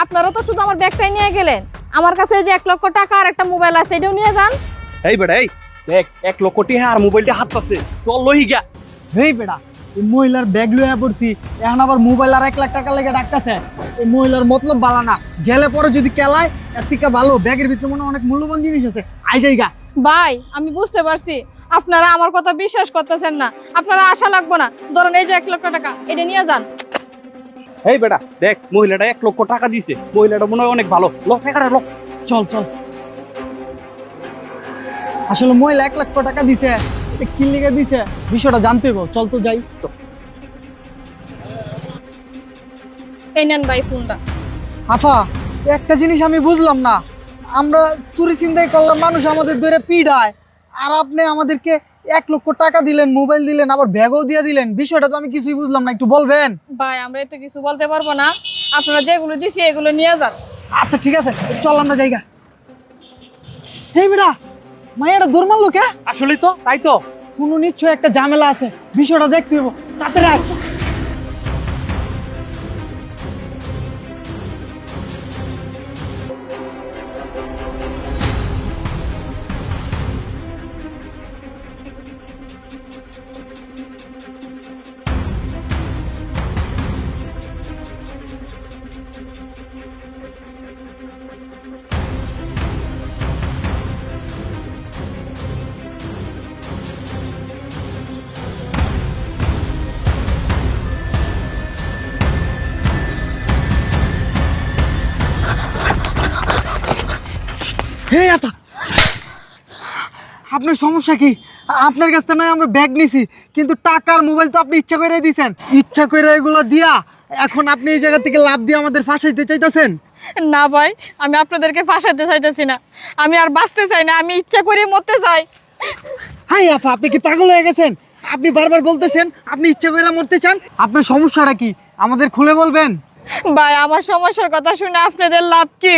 আপনারা তো শুধু আমার ব্যাগটাই নিয়ে গেলেন, আমার কাছে যে 1 লক্ষ টাকা আর একটা মোবাইল আছে এটাও নিয়ে যান। এই বেটা এই দেখ 1 লক্ষ টাকা আর মোবাইলটা হাত আছে, চল লই গা। হেই বেটা, এই মহিলার ব্যাগ লইয়া পড়ছি, এখন আবার মোবাইল আর 1 লাখ টাকা লেগে ডাকতেছে। এই মহিলার মতলব বালা না, গেলে পরে যদি কেলায় এর থেকে ভালো ব্যাগের ভিতরে মনে অনেক মূল্যবান জিনিস আছে, আই যাইগা। ভাই আমি বুঝতে পারছি আপনারা আমার কথা বিশ্বাস করতেছেন না, আপনারা আশা লাগবো না, ধরেন এই যে 1 লক্ষ টাকা এটা নিয়ে যান। এই বেটা দেখ মহিলাটা 1 লক্ষ টাকা দিছে, মহিলাটা মনে হয় অনেক ভালো, ল টাকাটা ল। চল চল, আসলে মহিলা 1 লক্ষ টাকা দিছে, এটা কি লিগে দিছে বিষয়টা জানতে হইব, চল তো যাই। এই নেন ভাই ফোনটা। আফা, একটা জিনিস আমি বুঝলাম না, আমরা চুরি চিন্তাই করলাম, মানুষ আমাদের ধরে পিড়ায়, আর আপনি আমাদেরকে 1 লক্ষ টাকা দিলেন, মোবাইল দিলেন, আবার ব্যাগও দিয়ে দিলেন, বিষয়টা তো আমি কিছুই বুঝলাম না, একটু বলবেন? ভাই আমরা এত কিছু বলতে পারবো না, আপনারা যেগুলো দিছি এগুলো নিয়ে যান। আচ্ছা ঠিক আছে, চল আমরা জায়গা। এই বেটা, মাইয়াটা দৌড় মারলো কে? আসলেই তো তাই তো। কোনো নিশ্চয় একটা ঝামেলা আছে, বিষয়টা দেখতে হইব, তাড়াতাড়ি আয়। হে আতা, আপনার সমস্যা কি? আপনার কাছ থেকে নয় আমরা ব্যাগ নিছি, কিন্তু টাকার মোবাইল তো আপনি ইচ্ছা করে দিয়েছেন, ইচ্ছা করে এগুলো দিয়া এখন আপনি এই জায়গা থেকে লাভ দিয়ে আমাদের ফাঁসাইতে চাইতেছেন। না ভাই, আমি আপনাদেরকে ফাঁসাতে চাইতেছি না, আমি আর বাঁচতে চাই না, আমি ইচ্ছা করে মরতে চাই। হাই আফা, আপনি কি পাগল হয়ে গেছেন? আপনি বারবার বলতেছেন আপনি ইচ্ছা করে মরতে চান, আপনার সমস্যাটা কি আমাদের খুলে বলবেন? ভাই আমার সমস্যার কথা শুনে আপনাদের লাভ কি?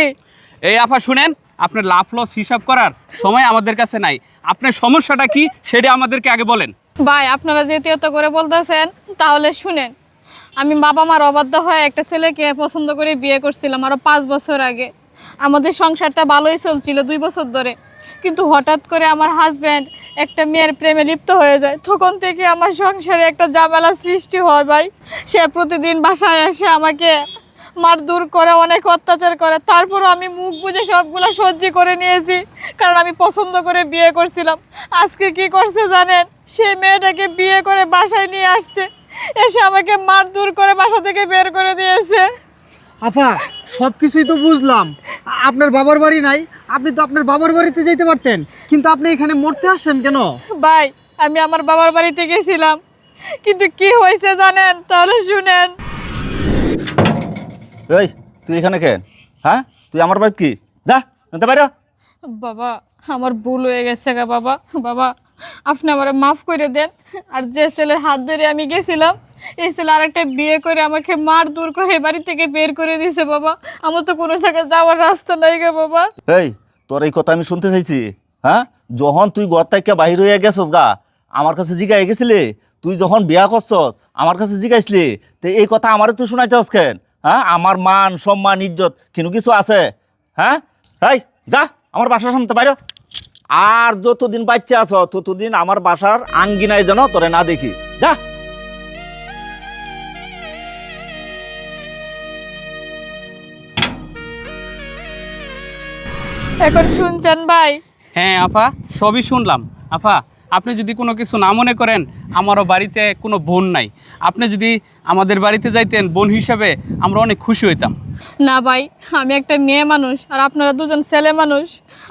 এই আপা শুনেন, আপনার লাভ লস হিসাব করার সময় আমাদের কাছে নাই, আপনার সমস্যাটা কি সেটা আমাদেরকে আগে বলেন। ভাই আপনারা যেহেতু এত করে বলতেছেন তাহলে শুনেন, আমি বাবা মার অবাধ্য হয়ে একটা ছেলেকে পছন্দ করে বিয়ে করছিলাম আরও 5 বছর আগে। আমাদের সংসারটা ভালোই চলছিল 2 বছর ধরে, কিন্তু হঠাৎ করে আমার হাজব্যান্ড একটা মেয়ের প্রেমে লিপ্ত হয়ে যায়, তখন থেকে আমার সংসারে একটা ঝামেলা সৃষ্টি হয় ভাই। সে প্রতিদিন বাসায় এসে আমাকে মারধর করে, অনেক অত্যাচার করে, তারপরও আমি মুখ বুজে সবগুলা সহ্য করে নিয়েছি, কারণ আমি পছন্দ করে বিয়ে করছিলাম। আজকে কি করছে জানেন? সে মেয়েটাকে বিয়ে করে বাসায় নিয়ে আসছে, এসে আমাকে মারধর করে বাসা থেকে বের করে দিয়েছে। আফা, সব কিছুই তো বুঝলাম, আপনার বাবার বাড়ি নাই, আপনি তো আপনার বাবার বাড়িতে যেতে পারতেন, কিন্তু আপনি এখানে মরতে আসছেন কেন? ভাই আমি আমার বাবার বাড়িতে গেছিলাম, কিন্তু কি হয়েছে জানেন? তাহলে শুনেন। এই তুই এখানে কেন? হ্যাঁ, তুই আমার বাড়িতে কি? যা নিতে বাইরে। বাবা আমার ভুল হয়ে গেছে গা বাবা, বাবা আপনি আমারে মাফ করে দেন। আর যে ছেলের হাত ধরে আমি গেছিলাম, এই ছেলে আরেকটা বিয়ে করে আমাকে মারধর করে বাড়ি থেকে বের করে দিয়েছে বাবা। আমার তো কোনো জায়গায় যাওয়ার রাস্তা নাই গা বাবা। এই তোর এই কথা আমি শুনতে চাইছি। হ্যাঁ, যখন তুই ঘর থেকে বাহির হয়ে গেছস গা, আমার কাছে জিগাই গেছিলি, তুই যখন বিয়া করছস আমার কাছে জিগাইছিলি, তো এই কথা আমারে তুই শুনাইতেস কেন? হ্যাঁ, আমার মান সম্মান ইজ্জত কিন্তু কিছু আছে? হ্যাঁ, এই যা আমার বাসার সামনে বাইরে। আর যতদিন বাচ্চা আছ ততদিন আমার বাসার আঙ্গিনায় যেন তোরে না দেখি, যা। এখন শুনছেন ভাই? হ্যাঁ আপা, সবই শুনলাম। আপা আপনি যদি কোনো কিছু না মনে করেন, আমারও বাড়িতে কোনো বোন নাই, আপনি যদি আমাদের বাড়িতে যাইতেন বোন হিসাবে আমরা অনেক খুশি হইতাম। না ভাই, আমি একটা মেয়ে মানুষ আর আপনারা দুজন ছেলে মানুষ,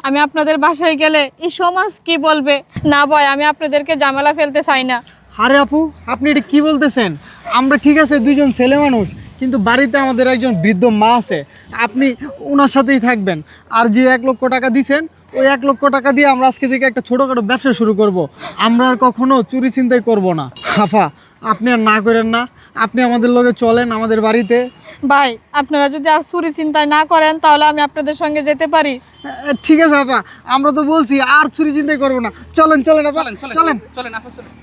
আমি আপনাদের বাসায় গেলে এই সমাজ কি বলবে? না ভাই, আমি আপনাদেরকে ঝামেলা ফেলতে চাই না। আরে আপু, আপনি এটা কি বলতেছেন? আমরা ঠিক আছে দুইজন ছেলে মানুষ, কিন্তু বাড়িতে আমাদের একজন বৃদ্ধ মা আছে, আপনি ওনার সাথেই থাকবেন। আর যে 1 লক্ষ টাকা দিছেন, ওই 1 লক্ষ টাকা দিয়ে আমরা আজকে থেকে একটা ছোটোখাটো ব্যবসা শুরু করব। আমরা আর কখনো চুরি চিন্তাই করব না। হাফা, আপনি আর না করেন না, আপনি আমাদের লগে চলেন আমাদের বাড়িতে। ভাই আপনারা যদি আর চুরি চিন্তা না করেন তাহলে আমি আপনাদের সঙ্গে যেতে পারি। ঠিক আছে আপা, আমরা তো বলছি আর চুরি চিন্তাই করবো না, চলেন চলেন আপা, চলেন চলেন চলেন। চলেন আপা চলেন।